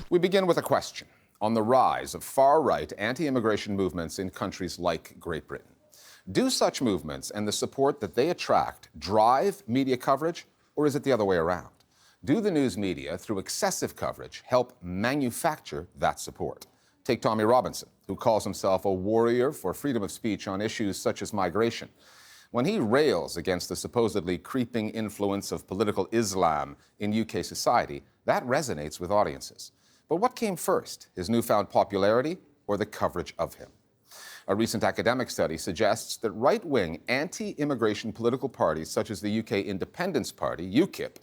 We begin with a question on the rise of far-right anti-immigration movements in countries like Great Britain. Do such movements and the support that they attract drive media coverage, or is it the other way around? Do the news media, through excessive coverage, help manufacture that support? Take Tommy Robinson, who calls himself a warrior for freedom of speech on issues such as migration. When he rails against the supposedly creeping influence of political Islam in UK society, that resonates with audiences. But what came first, his newfound popularity or the coverage of him? A recent academic study suggests that right-wing anti-immigration political parties such as the UK Independence Party, UKIP,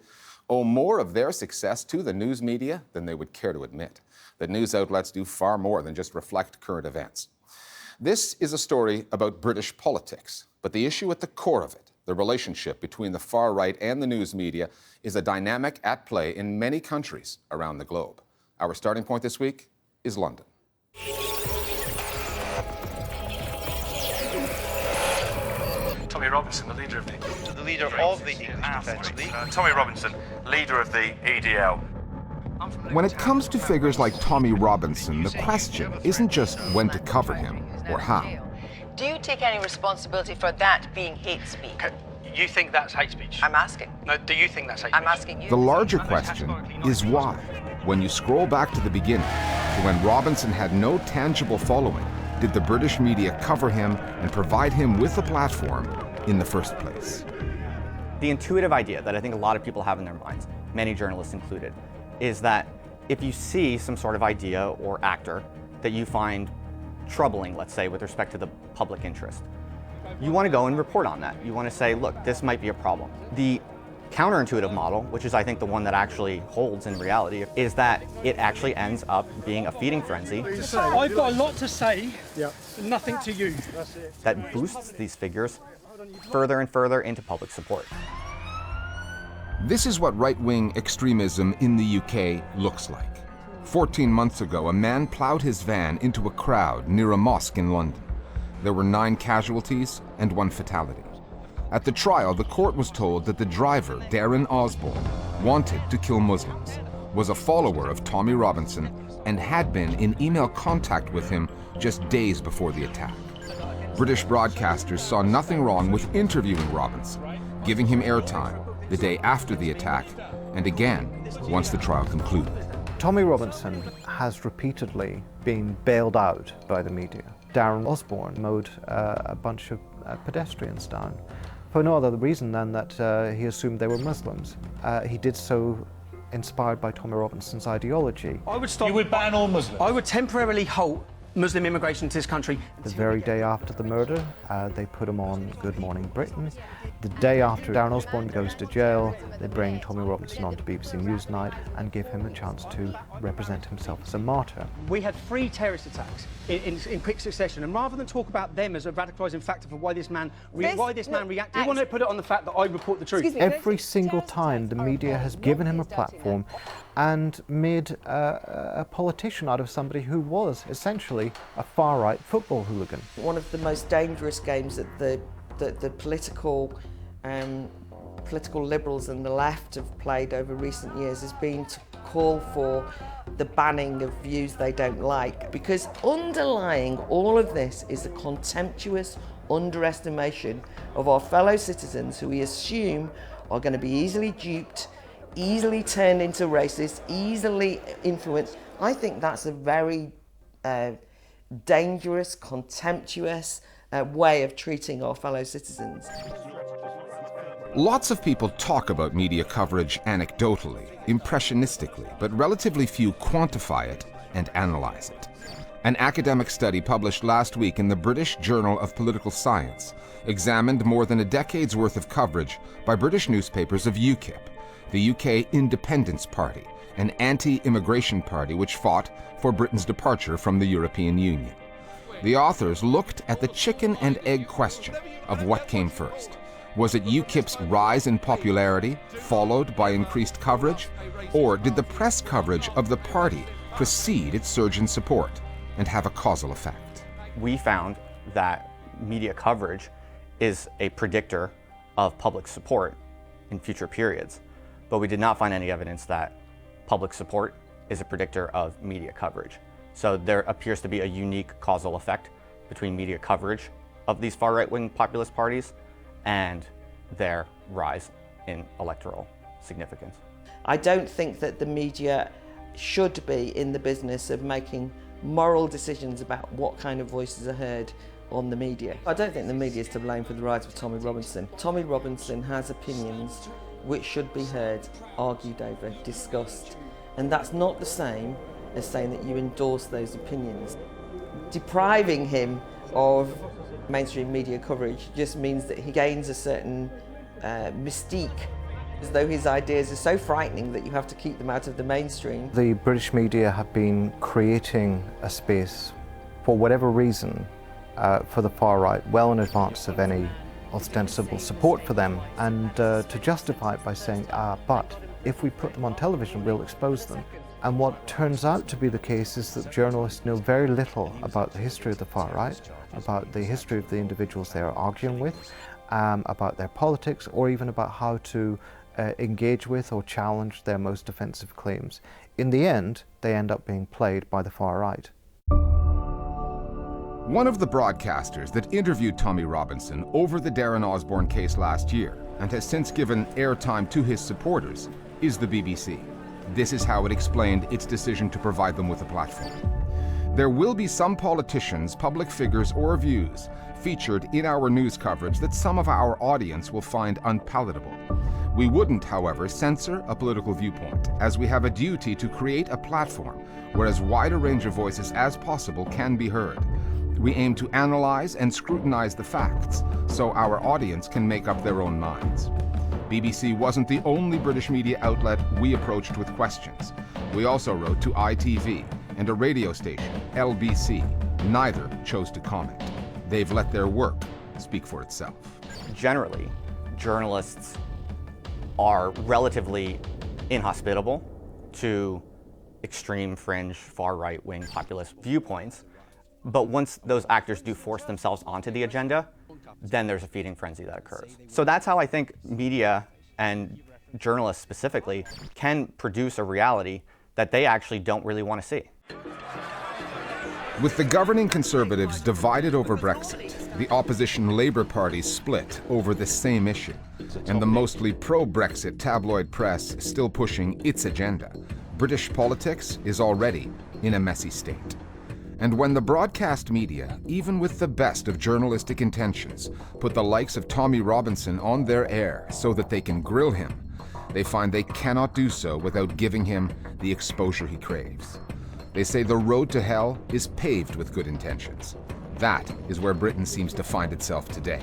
owe more of their success to the news media than they would care to admit. That news outlets do far more than just reflect current events. This is a story about British politics, but the issue at the core of it, the relationship between the far right and the news media, is a dynamic at play in many countries around the globe. Our starting point this week is London. Tommy Robinson, the leader of the English Defence League. Tommy Robinson, leader of the EDL. When it comes to figures like Tommy Robinson, the question isn't just when to cover him or how. Do you take any responsibility for that being hate speech? You think that's hate speech? I'm asking. No, do you think that's hate speech? I'm asking you. The larger question is why. When you scroll back to the beginning, to when Robinson had no tangible following, did the British media cover him and provide him with a platform in the first place? The intuitive idea that I think a lot of people have in their minds, many journalists included, is that if you see some sort of idea or actor that you find troubling, let's say, with respect to the public interest, you want to go and report on that. You want to say, look, this might be a problem. The counterintuitive model, which is I think the one that actually holds in reality, is that it actually ends up being a feeding frenzy. I've got a lot to say, nothing to you. That boosts these figures further and further into public support. This is what right-wing extremism in the UK looks like. 14 months ago, a man plowed his van into a crowd near a mosque in London. There were 9 casualties and 1 fatality. At the trial, the court was told that the driver, Darren Osborne, wanted to kill Muslims, was a follower of Tommy Robinson, and had been in email contact with him just days before the attack. British broadcasters saw nothing wrong with interviewing Robinson, giving him airtime the day after the attack, and again once the trial concluded. Tommy Robinson has repeatedly been bailed out by the media. Darren Osborne mowed a bunch of pedestrians down for no other reason than that he assumed they were Muslims. He did so inspired by Tommy Robinson's ideology. You would ban all Muslims? I would temporarily halt Muslim immigration to this country. The very day after the murder, they put him on Good Morning Britain. The day after Darren Osborne goes to jail, they bring Tommy Robinson onto BBC Newsnight and give him a chance to represent himself as a martyr. We had 3 terrorist attacks in quick succession, and rather than talk about them as a radicalising factor for why this man reacted, you want to put it on the fact that I report the truth. Every single time the media has given him a platform and made a politician out of somebody who was essentially a far-right football hooligan. One of the most dangerous games that the political liberals and the left have played over recent years has been to call for the banning of views they don't like, because underlying all of this is a contemptuous underestimation of our fellow citizens who we assume are going to be easily duped, easily turned into racists, easily influenced. I think that's a very dangerous, contemptuous way of treating our fellow citizens. Lots of people talk about media coverage anecdotally, impressionistically, but relatively few quantify it and analyze it. An academic study published last week in the British Journal of Political Science examined more than a decade's worth of coverage by British newspapers of UKIP, the UK Independence Party, an anti-immigration party which fought for Britain's departure from the European Union. The authors looked at the chicken and egg question of what came first. Was it UKIP's rise in popularity, followed by increased coverage? Or did the press coverage of the party precede its surge in support and have a causal effect? We found that media coverage is a predictor of public support in future periods, but we did not find any evidence that public support is a predictor of media coverage. So there appears to be a unique causal effect between media coverage of these far right-wing populist parties and their rise in electoral significance. I don't think that the media should be in the business of making moral decisions about what kind of voices are heard on the media. I don't think the media is to blame for the rise of Tommy Robinson. Tommy Robinson has opinions which should be heard, argued over, discussed, and that's not the same as saying that you endorse those opinions. Depriving him of mainstream media coverage just means that he gains a certain mystique, as though his ideas are so frightening that you have to keep them out of the mainstream. The British media have been creating a space, for whatever reason, for the far right, well in advance of any ostensible support for them, and to justify it by saying, but if we put them on television, we'll expose them. And what turns out to be the case is that journalists know very little about the history of the far right, about the history of the individuals they are arguing with, about their politics, or even about how to engage with or challenge their most offensive claims. In the end, they end up being played by the far right. One of the broadcasters that interviewed Tommy Robinson over the Darren Osborne case last year, and has since given airtime to his supporters, is the BBC. This is how it explained its decision to provide them with a platform. There will be some politicians, public figures, or views featured in our news coverage that some of our audience will find unpalatable. We wouldn't, however, censor a political viewpoint, as we have a duty to create a platform where as wide a range of voices as possible can be heard. We aim to analyze and scrutinize the facts so our audience can make up their own minds. BBC wasn't the only British media outlet we approached with questions. We also wrote to ITV and a radio station, LBC. Neither chose to comment. They've let their work speak for itself. Generally, journalists are relatively inhospitable to extreme fringe, far right-wing populist viewpoints. But once those actors do force themselves onto the agenda, then there's a feeding frenzy that occurs. So that's how I think media and journalists specifically can produce a reality that they actually don't really want to see. With the governing Conservatives divided over Brexit, the opposition Labour Party split over the same issue, and the mostly pro-Brexit tabloid press still pushing its agenda, British politics is already in a messy state. And when the broadcast media, even with the best of journalistic intentions, put the likes of Tommy Robinson on their air so that they can grill him, they find they cannot do so without giving him the exposure he craves. They say the road to hell is paved with good intentions. That is where Britain seems to find itself today.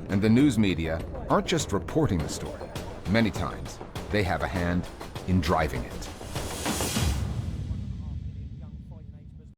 And the news media aren't just reporting the story. Many times, they have a hand in driving it.